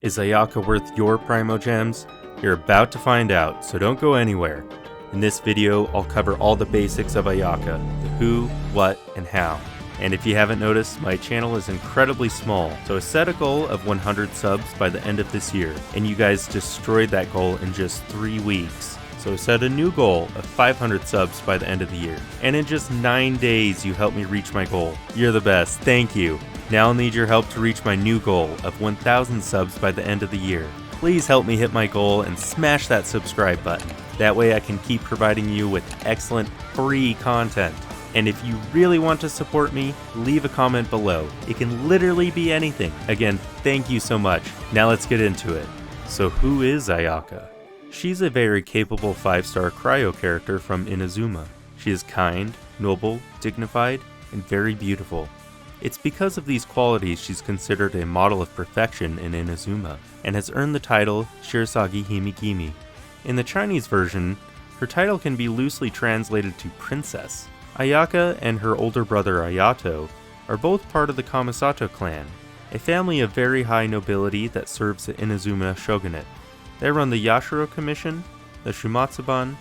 Is Ayaka worth your Primogems? You're about to find out, so don't go anywhere. In this video, I'll cover all the basics of Ayaka, the who, what, and how. And if you haven't noticed, my channel is incredibly small, so I set a goal of 100 subs by the end of this year, and you guys destroyed that goal in just 3 weeks. So I set a new goal of 500 subs by the end of the year, and in just 9 days you helped me reach my goal. You're the best, thank you. Now I'll need your help to reach my new goal of 1,000 subs by the end of the year. Please help me hit my goal and smash that subscribe button. That way I can keep providing you with excellent free content. And if you really want to support me, leave a comment below. It can literally be anything. Again, thank you so much. Now let's get into it. So who is Ayaka? She's a very capable 5-star cryo character from Inazuma. She is kind, noble, dignified, and very beautiful. It's because of these qualities she's considered a model of perfection in Inazuma, and has earned the title Shirsagi Himigimi. In the Chinese version, her title can be loosely translated to princess. Ayaka and her older brother Ayato are both part of the Kamisato clan, a family of very high nobility that serves the Inazuma shogunate. They run the Yashiro Commission, the Shumatsuban,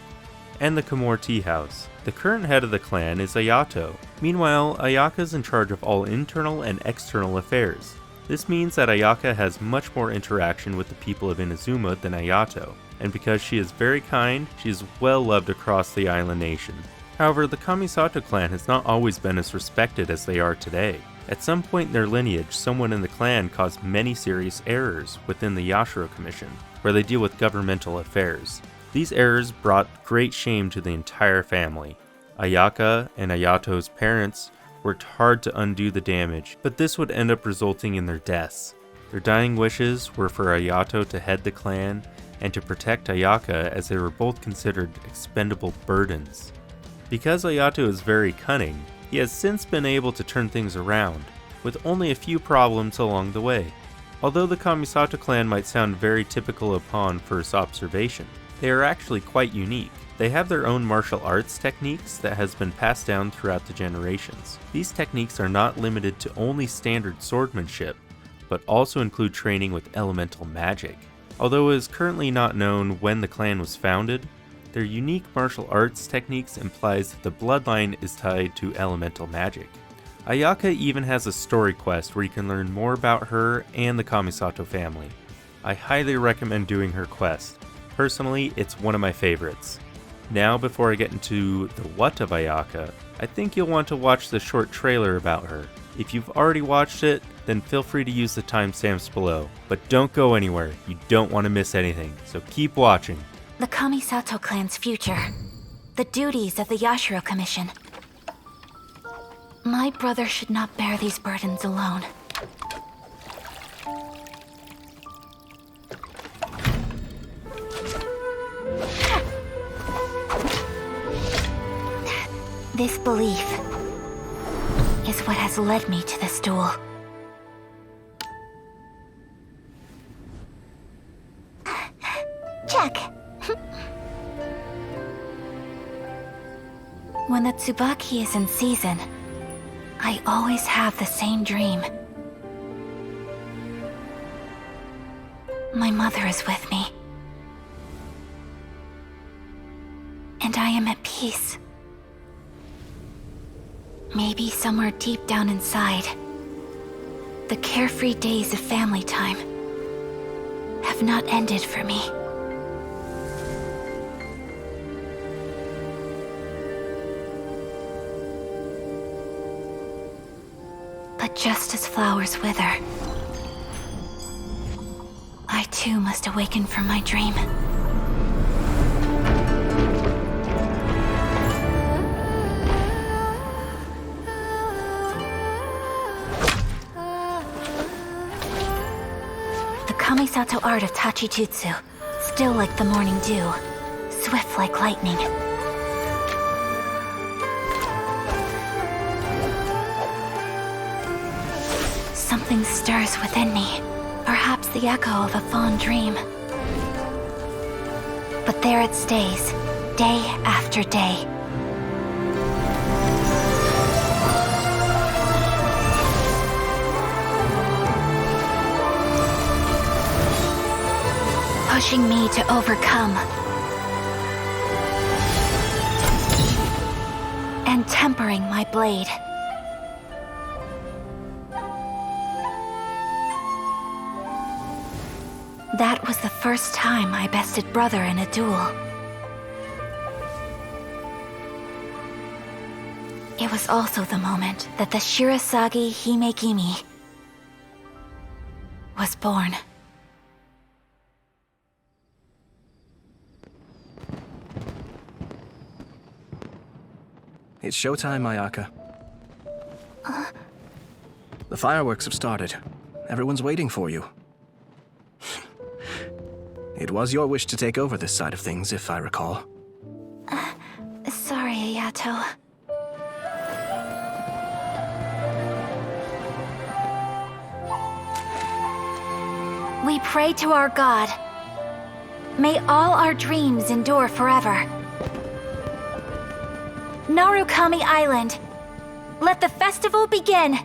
and the Komore Tea House. The current head of the clan is Ayato. Meanwhile, Ayaka is in charge of all internal and external affairs. This means that Ayaka has much more interaction with the people of Inazuma than Ayato, and because she is very kind, she is well loved across the island nation. However, the Kamisato clan has not always been as respected as they are today. At some point in their lineage, someone in the clan caused many serious errors within the Yashiro Commission, where they deal with governmental affairs. These errors brought great shame to the entire family. Ayaka and Ayato's parents worked hard to undo the damage, but this would end up resulting in their deaths. Their dying wishes were for Ayato to head the clan and to protect Ayaka, as they were both considered expendable burdens. Because Ayato is very cunning, he has since been able to turn things around, with only a few problems along the way. Although the Kamisato clan might sound very typical upon first observation, they are actually quite unique. They have their own martial arts techniques that has been passed down throughout the generations. These techniques are not limited to only standard swordsmanship, but also include training with elemental magic. Although it is currently not known when the clan was founded, their unique martial arts techniques implies that the bloodline is tied to elemental magic. Ayaka even has a story quest where you can learn more about her and the Kamisato family. I highly recommend doing her quest. Personally, it's one of my favorites. Now, before I get into the what of Ayaka, I think you'll want to watch the short trailer about her. If you've already watched it, then feel free to use the timestamps below. But don't go anywhere, you don't want to miss anything, so keep watching. The Kamisato clan's future. The duties of the Yashiro Commission. My brother should not bear these burdens alone. This belief is what has led me to this duel. Check. When the Tsubaki is in season, I always have the same dream. My mother is with me. And I am at peace. Maybe somewhere deep down inside, the carefree days of family time have not ended for me. But just as flowers wither, I too must awaken from my dream. The Kamisato art of Tachijutsu, still like the morning dew, swift like lightning. Something stirs within me, perhaps the echo of a fond dream. But there it stays, day after day. pushing me to overcome. And tempering my blade. That was the first time I bested brother in a duel. It was also the moment that the Shirasagi Himegimi was born. It's showtime, Ayaka. The fireworks have started. Everyone's waiting for you. It was your wish to take over this side of things, if I recall. Sorry, Ayato. We pray to our god. May all our dreams endure forever. Narukami Island, let the festival begin!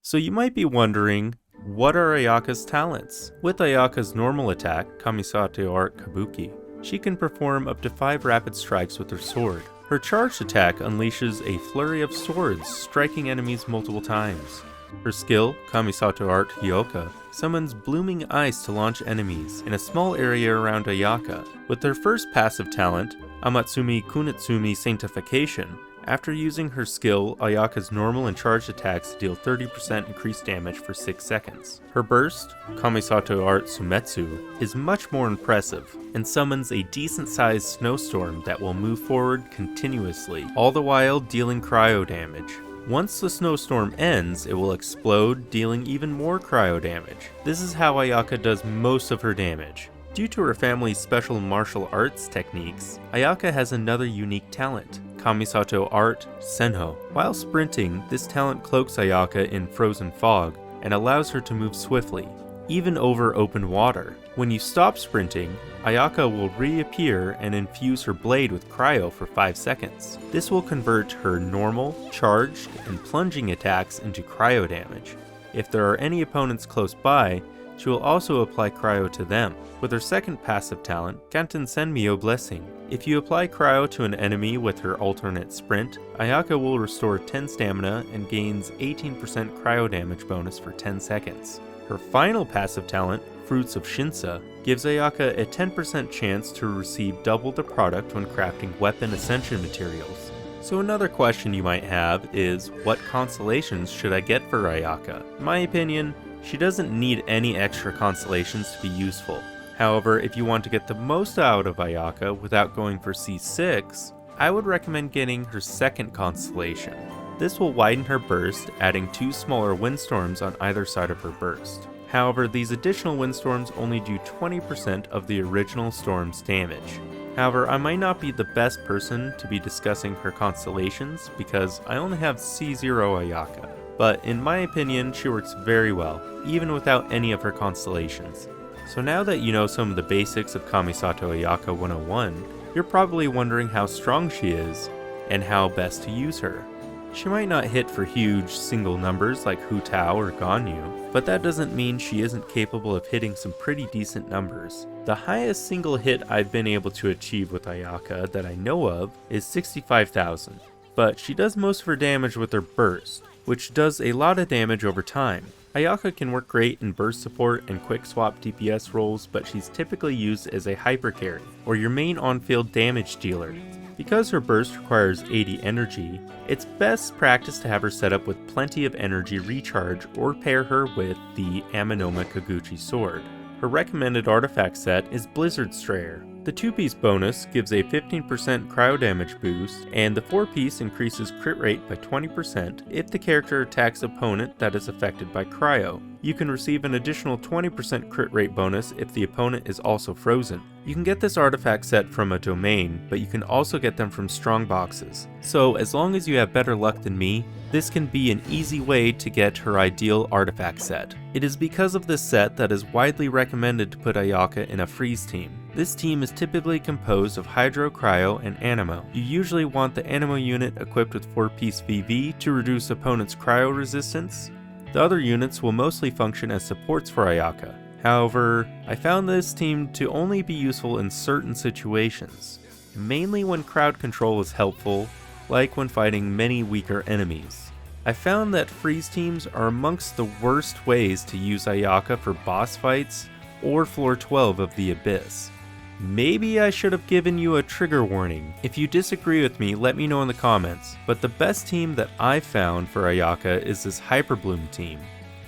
So you might be wondering, what are Ayaka's talents? With Ayaka's normal attack, Kamisato Art Kabuki, she can perform up to 5 rapid strikes with her sword. Her charged attack unleashes a flurry of swords, striking enemies multiple times. Her skill, Kamisato Art Hyoka, summons blooming ice to launch enemies in a small area around Ayaka. With her first passive talent, Amatsumi Kunitsumi Sanctification, after using her skill, Ayaka's normal and charged attacks deal 30% increased damage for 6 seconds. Her burst, Kamisato Art Sumetsu, is much more impressive, and summons a decent-sized snowstorm that will move forward continuously, all the while dealing cryo damage. Once the snowstorm ends, it will explode, dealing even more cryo damage. This is how Ayaka does most of her damage. Due to her family's special martial arts techniques, Ayaka has another unique talent, Kamisato Art Senho. While sprinting, this talent cloaks Ayaka in frozen fog and allows her to move swiftly, even over open water. When you stop sprinting, Ayaka will reappear and infuse her blade with cryo for 5 seconds. This will convert her normal, charged, and plunging attacks into cryo damage. If there are any opponents close by, she will also apply cryo to them. With her second passive talent, Kanten Senmyo Blessing, if you apply cryo to an enemy with her alternate sprint, Ayaka will restore 10 stamina and gains 18% cryo damage bonus for 10 seconds. Her final passive talent, Fruits of Shinsa, gives Ayaka a 10% chance to receive double the product when crafting weapon ascension materials. So another question you might have is, what constellations should I get for Ayaka? In my opinion, she doesn't need any extra constellations to be useful. However, if you want to get the most out of Ayaka without going for C6, I would recommend getting her second constellation. This will widen her burst, adding 2 smaller windstorms on either side of her burst. However, these additional windstorms only do 20% of the original storm's damage. However, I might not be the best person to be discussing her constellations because I only have C0 Ayaka. But in my opinion, she works very well, even without any of her constellations. So now that you know some of the basics of Kamisato Ayaka 101, you're probably wondering how strong she is, and how best to use her. She might not hit for huge single numbers like Hu Tao or Ganyu, but that doesn't mean she isn't capable of hitting some pretty decent numbers. The highest single hit I've been able to achieve with Ayaka that I know of is 65,000, but she does most of her damage with her burst, which does a lot of damage over time. Ayaka can work great in burst support and quick swap DPS roles, but she's typically used as a hyper carry, or your main on-field damage dealer. Because her burst requires 80 energy, it's best practice to have her set up with plenty of energy recharge or pair her with the Amanoma Kaguchi sword. Her recommended artifact set is Blizzard Strayer. The 2-piece bonus gives a 15% cryo damage boost, and the 4-piece increases crit rate by 20% if the character attacks opponent that is affected by cryo. You can receive an additional 20% crit rate bonus if the opponent is also frozen. You can get this artifact set from a domain, but you can also get them from strong boxes. So as long as you have better luck than me, this can be an easy way to get her ideal artifact set. It is because of this set that is widely recommended to put Ayaka in a freeze team. This team is typically composed of Hydro, Cryo, and Anemo. You usually want the Anemo unit equipped with 4-piece VV to reduce opponents' cryo resistance, The other units will mostly function as supports for Ayaka. However, I found this team to only be useful in certain situations, mainly when crowd control is helpful, like when fighting many weaker enemies. I found that freeze teams are amongst the worst ways to use Ayaka for boss fights or floor 12 of the Abyss. Maybe I should have given you a trigger warning. If you disagree with me, let me know in the comments, but the best team that I've found for Ayaka is this Hyperbloom team.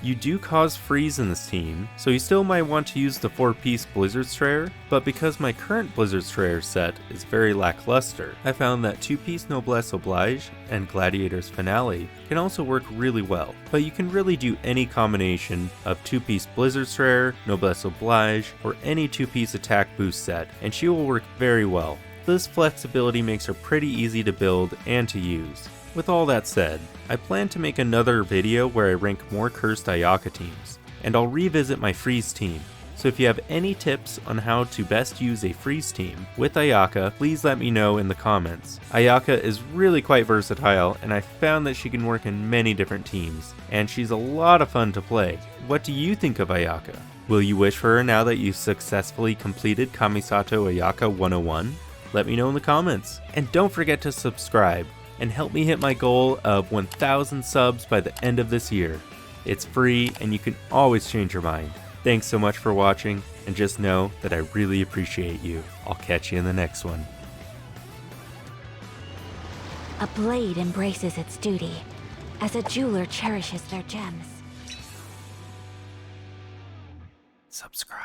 You do cause freeze in this team, so you still might want to use the 4-piece Blizzard Strayer, but because my current Blizzard Strayer set is very lackluster, I found that 2-piece Noblesse Oblige and Gladiator's Finale can also work really well, but you can really do any combination of 2-piece Blizzard Strayer, Noblesse Oblige, or any 2-piece attack boost set, and she will work very well. This flexibility makes her pretty easy to build and to use. With all that said, I plan to make another video where I rank more cursed Ayaka teams, and I'll revisit my freeze team. So if you have any tips on how to best use a freeze team with Ayaka, please let me know in the comments. Ayaka is really quite versatile, and I found that she can work in many different teams, and she's a lot of fun to play. What do you think of Ayaka? Will you wish for her now that you've successfully completed Kamisato Ayaka 101? Let me know in the comments, and don't forget to subscribe and help me hit my goal of 1,000 subs by the end of this year. It's free and you can always change your mind. Thanks so much for watching, and just know that I really appreciate you. I'll catch you in the next one. A blade embraces its duty, as a jeweler cherishes their gems. Subscribe.